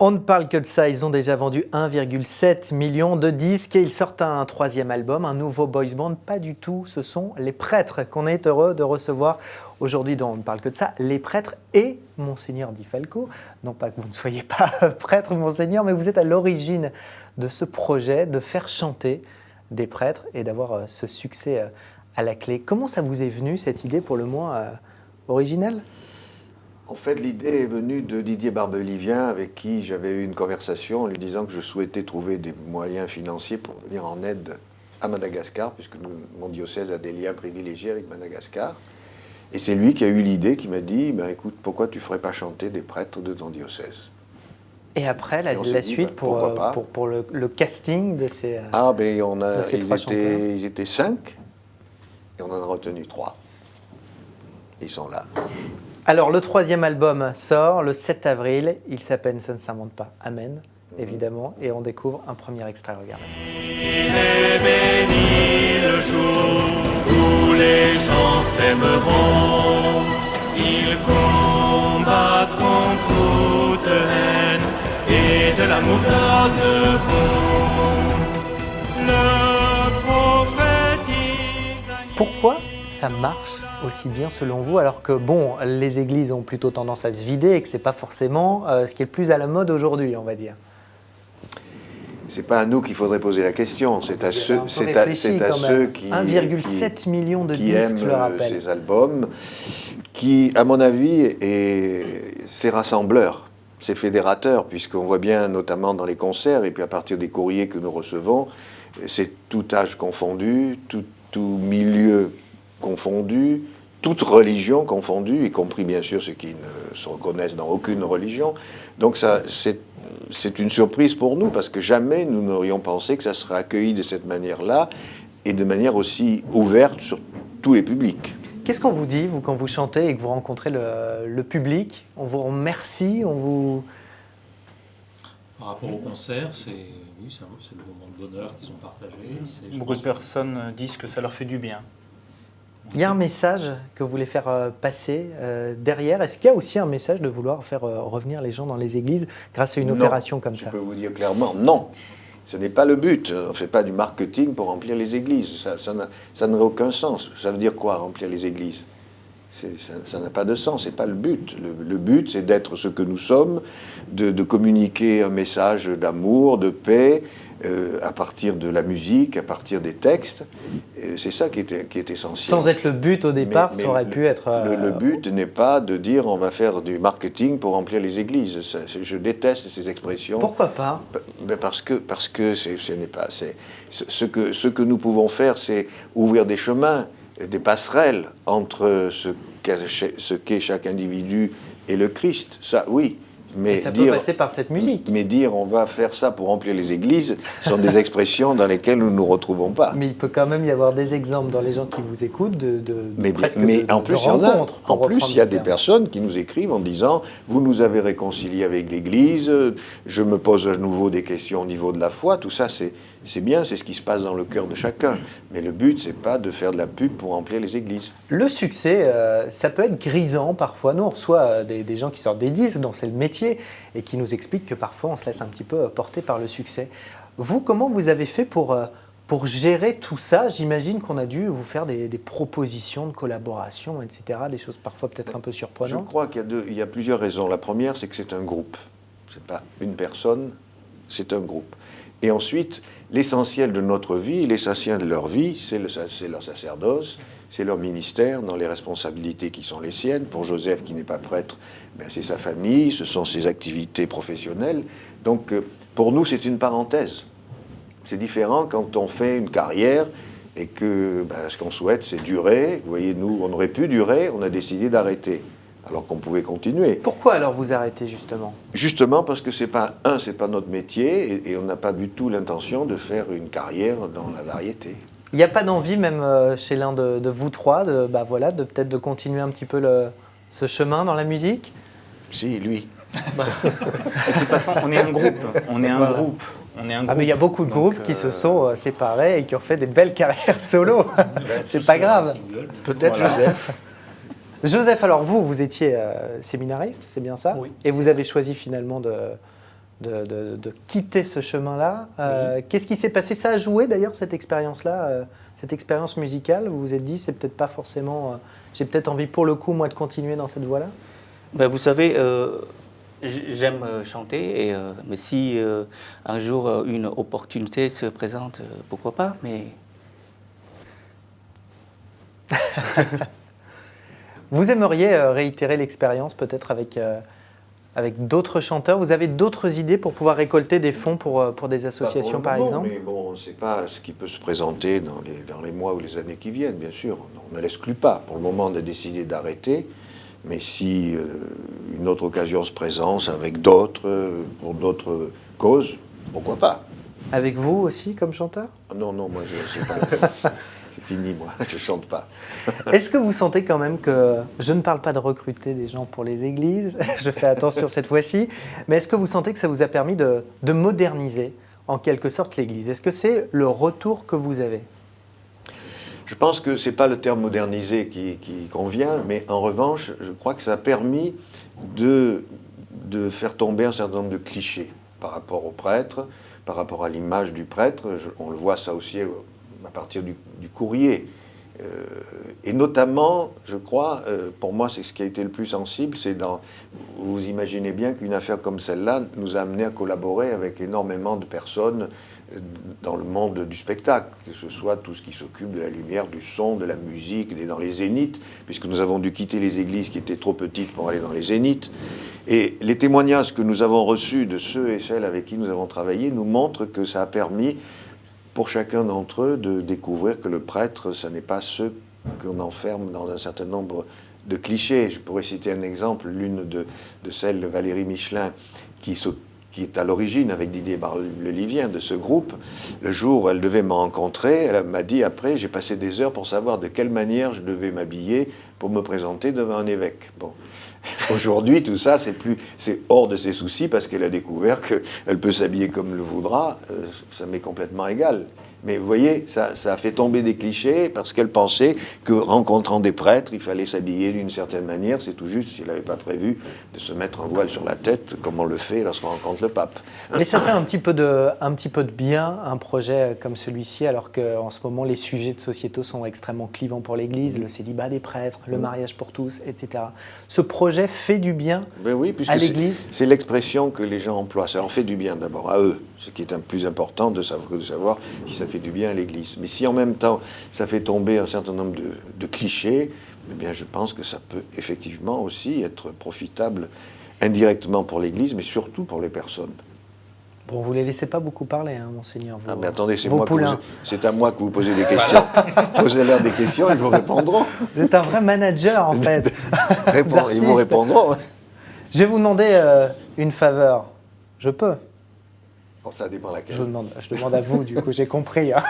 On ne parle que de ça, ils ont déjà vendu 1,7 million de disques et ils sortent un troisième album, un nouveau boys band. Pas du tout, ce sont les Prêtres qu'on est heureux de recevoir aujourd'hui dans On ne parle que de ça. Les Prêtres et Monseigneur Di Falco. Non pas que vous ne soyez pas prêtre, Monseigneur, mais vous êtes à l'origine de ce projet de faire chanter des prêtres et d'avoir ce succès à la clé. Comment ça vous est venu cette idée pour le moins originale ? En fait, l'idée est venue de Didier Barbelivien, avec qui j'avais eu une conversation en lui disant que je souhaitais trouver des moyens financiers pour venir en aide à Madagascar, puisque mon diocèse a des liens privilégiés avec Madagascar. Et c'est lui qui a eu l'idée, qui m'a dit écoute, pourquoi tu ne ferais pas chanter des prêtres de ton diocèse ? Et après, la suite pour le casting de ces trois chanteurs. Ils étaient 5, et on en a retenu 3. Ils sont là. Alors, le troisième album sort le 7 avril. Il s'appelle Ça ne s'invente pas. Amen, évidemment. Et on découvre un premier extrait. Regardez. Il est béni le jour où les gens s'aimeront. Ils combattront toute haine et de l'amour donneront. Le prophète Isaïe. Pourquoi ça marche aussi bien selon vous, alors que bon, les églises ont plutôt tendance à se vider et que c'est pas forcément ce qui est le plus à la mode aujourd'hui, on va dire. C'est pas à nous qu'il faudrait poser la question, c'est à ceux qui 1,7 million de disques, aiment je le rappelle. Ces albums, qui, à mon avis, c'est rassembleur, c'est fédérateur, puisqu'on voit bien, notamment dans les concerts, et puis à partir des courriers que nous recevons, c'est tout âge confondu, tout milieu confondu, toute religion confondue, y compris bien sûr ceux qui ne se reconnaissent dans aucune religion. Donc ça, c'est une surprise pour nous, parce que jamais nous n'aurions pensé que ça serait accueilli de cette manière-là, et de manière aussi ouverte sur tous les publics. Qu'est-ce qu'on vous dit, vous, quand vous chantez et que vous rencontrez le public ? On vous remercie, on vous... Par rapport au concert, c'est le moment de bonheur qu'ils ont partagé. Beaucoup de personnes disent que ça leur fait du bien. Il y a un message que vous voulez faire passer derrière. Est-ce qu'il y a aussi un message de vouloir faire revenir les gens dans les églises grâce à une opération comme ça ? Je peux vous dire clairement, non. Ce n'est pas le but. On ne fait pas du marketing pour remplir les églises. Ça n'aurait aucun sens. Ça veut dire quoi, remplir les églises ? Ça n'a pas de sens, ce n'est pas le but. Le but, c'est d'être ce que nous sommes, de communiquer un message d'amour, de paix, à partir de la musique, à partir des textes. C'est ça qui est essentiel. Sans être le but au départ, ça aurait pu être... Le but n'est pas de dire on va faire du marketing pour remplir les églises. Je déteste ces expressions. Pourquoi pas ? Parce que ce n'est pas... Ce que nous pouvons faire, c'est ouvrir des chemins, des passerelles entre ce qu'est chaque individu et le Christ. Ça, oui. Mais ça peut passer par cette musique. Mais dire on va faire ça pour remplir les églises sont des expressions dans lesquelles nous ne nous retrouvons pas. Mais il peut quand même y avoir des exemples dans les gens qui vous écoutent en plus, il y a des personnes qui nous écrivent en disant vous nous avez réconciliés avec l'Église, je me pose à nouveau des questions au niveau de la foi. Tout ça, c'est bien, c'est ce qui se passe dans le cœur de chacun. Mais le but, c'est pas de faire de la pub pour remplir les églises. Le succès, ça peut être grisant parfois. Nous, on reçoit des gens qui sortent des disques, dont c'est le métier, et qui nous expliquent que parfois, on se laisse un petit peu porter par le succès. Vous, comment vous avez fait pour gérer tout ça ? J'imagine qu'on a dû vous faire des propositions de collaboration, etc., des choses parfois peut-être un peu surprenantes. Je crois qu'il y a plusieurs raisons. La première, c'est que c'est un groupe. C'est pas une personne, c'est un groupe. Et ensuite, l'essentiel de notre vie, l'essentiel de leur vie, c'est leur sacerdoce, c'est leur ministère dans les responsabilités qui sont les siennes. Pour Joseph, qui n'est pas prêtre, c'est sa famille, ce sont ses activités professionnelles. Donc, pour nous, c'est une parenthèse. C'est différent quand on fait une carrière et que ce qu'on souhaite, c'est durer. Vous voyez, nous, on aurait pu durer, on a décidé d'arrêter, alors qu'on pouvait continuer. Pourquoi alors vous arrêtez justement ? Justement parce que c'est pas notre métier et on n'a pas du tout l'intention de faire une carrière dans la variété. Il n'y a pas d'envie, même chez l'un de vous trois, de peut-être de continuer un petit peu ce chemin dans la musique ? Si, lui. De toute façon, on est un groupe. Mais il y a beaucoup de groupes qui se sont séparés et qui ont fait des belles carrières solo. C'est pas grave. Peut-être voilà. Joseph. Joseph, alors vous étiez séminariste, c'est bien ça ? Oui. Et vous avez choisi finalement de de quitter ce chemin-là. Qu'est-ce qui s'est passé? Ça a joué d'ailleurs cette expérience-là, cette expérience musicale? Vous vous êtes dit, c'est peut-être pas forcément... j'ai peut-être envie pour le coup, moi, de continuer dans cette voie-là? Ben, vous savez, j'aime chanter, mais si un jour une opportunité se présente, pourquoi pas, mais... Vous aimeriez réitérer l'expérience peut-être avec d'autres chanteurs? Vous avez d'autres idées pour pouvoir récolter des fonds pour des associations, par exemple? Mais bon, on ne sait pas ce qui peut se présenter dans les mois ou les années qui viennent, bien sûr. On ne l'exclut pas. Pour le moment, on a décidé d'arrêter. Mais si une autre occasion se présente avec d'autres, pour d'autres causes, pourquoi pas? Avec vous aussi, comme chanteur? Non, moi, je sais pas. C'est fini, moi, je chante pas. Est-ce que vous sentez quand même que, je ne parle pas de recruter des gens pour les églises, je fais attention cette fois-ci, mais est-ce que vous sentez que ça vous a permis de moderniser en quelque sorte l'église? Est-ce que c'est le retour que vous avez? Je pense que ce n'est pas le terme modernisé qui convient, mais en revanche, je crois que ça a permis de faire tomber un certain nombre de clichés par rapport au prêtre, par rapport à l'image du prêtre. On le voit ça aussi à partir du courrier. Et notamment, je crois, pour moi, c'est ce qui a été le plus sensible, c'est vous imaginez bien qu'une affaire comme celle-là nous a amené à collaborer avec énormément de personnes dans le monde du spectacle, que ce soit tout ce qui s'occupe de la lumière, du son, de la musique, dans les zéniths, puisque nous avons dû quitter les églises qui étaient trop petites pour aller dans les zéniths. Et les témoignages que nous avons reçus de ceux et celles avec qui nous avons travaillé nous montrent que ça a permis pour chacun d'entre eux de découvrir que le prêtre, ce n'est pas ce qu'on enferme dans un certain nombre de clichés. Je pourrais citer un exemple, l'une de celles de Valérie Michelin, qui est à l'origine, avec Didier Bar-le-Livien, de ce groupe. Le jour où elle devait me rencontrer, elle m'a dit après, j'ai passé des heures pour savoir de quelle manière je devais m'habiller pour me présenter devant un évêque. Bon. Aujourd'hui, tout ça, c'est hors de ses soucis parce qu'elle a découvert qu'elle peut s'habiller comme elle le voudra. Ça m'est complètement égal. Mais vous voyez, ça a fait tomber des clichés parce qu'elle pensait que rencontrant des prêtres, il fallait s'habiller d'une certaine manière. C'est tout juste s'il n'avait pas prévu de se mettre un voile sur la tête comme on le fait lorsqu'on rencontre le pape. Mais ça fait un petit peu de bien, un projet comme celui-ci, alors qu'en ce moment, les sujets de sociétaux sont extrêmement clivants pour l'Église, le célibat des prêtres, le mariage pour tous, etc. Ce projet fait du bien à l'Église? C'est l'expression que les gens emploient. Ça en fait du bien d'abord à eux, ce qui est un plus important de savoir si ça fait du bien à l'Église. Mais si en même temps ça fait tomber un certain nombre de clichés, eh bien je pense que ça peut effectivement aussi être profitable indirectement pour l'Église, mais surtout pour les personnes. Bon, vous ne les laissez pas beaucoup parler, hein, Monseigneur. Mais attendez, c'est à moi que vous posez des questions. Posez-leur des questions, ils vous répondront. Vous êtes un vrai manager, en fait. Ils vous répondront. Je vais vous demander une faveur. Je peux? Bon, ça dépend laquelle. Je demande à vous, du coup, j'ai compris. Hein.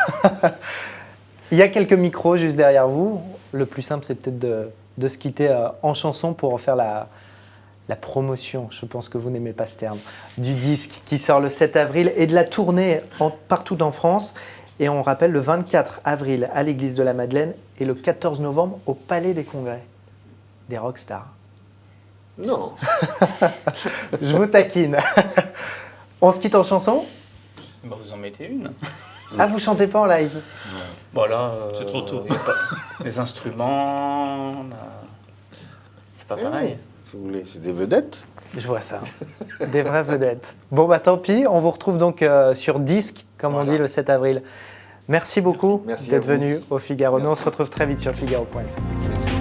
Il y a quelques micros juste derrière vous. Le plus simple, c'est peut-être de se quitter en chanson pour en faire la promotion, je pense que vous n'aimez pas ce terme, du disque qui sort le 7 avril et de la tournée partout en France. Et on rappelle le 24 avril à l'église de la Madeleine et le 14 novembre au Palais des Congrès. Des rockstars. Non. Je vous taquine. On se quitte en chanson? Bah, vous en mettez une. Ah, vous chantez pas en live? Bon, là, c'est trop tôt. Les instruments, c'est pas pareil. Si vous voulez, c'est des vedettes. Je vois ça. Des vraies vedettes. Bon, bah tant pis. On vous retrouve donc sur disque, comme on dit, le 7 avril. Merci beaucoup d'être venu au Figaro. Nous, on se retrouve très vite sur Figaro.fr. Merci.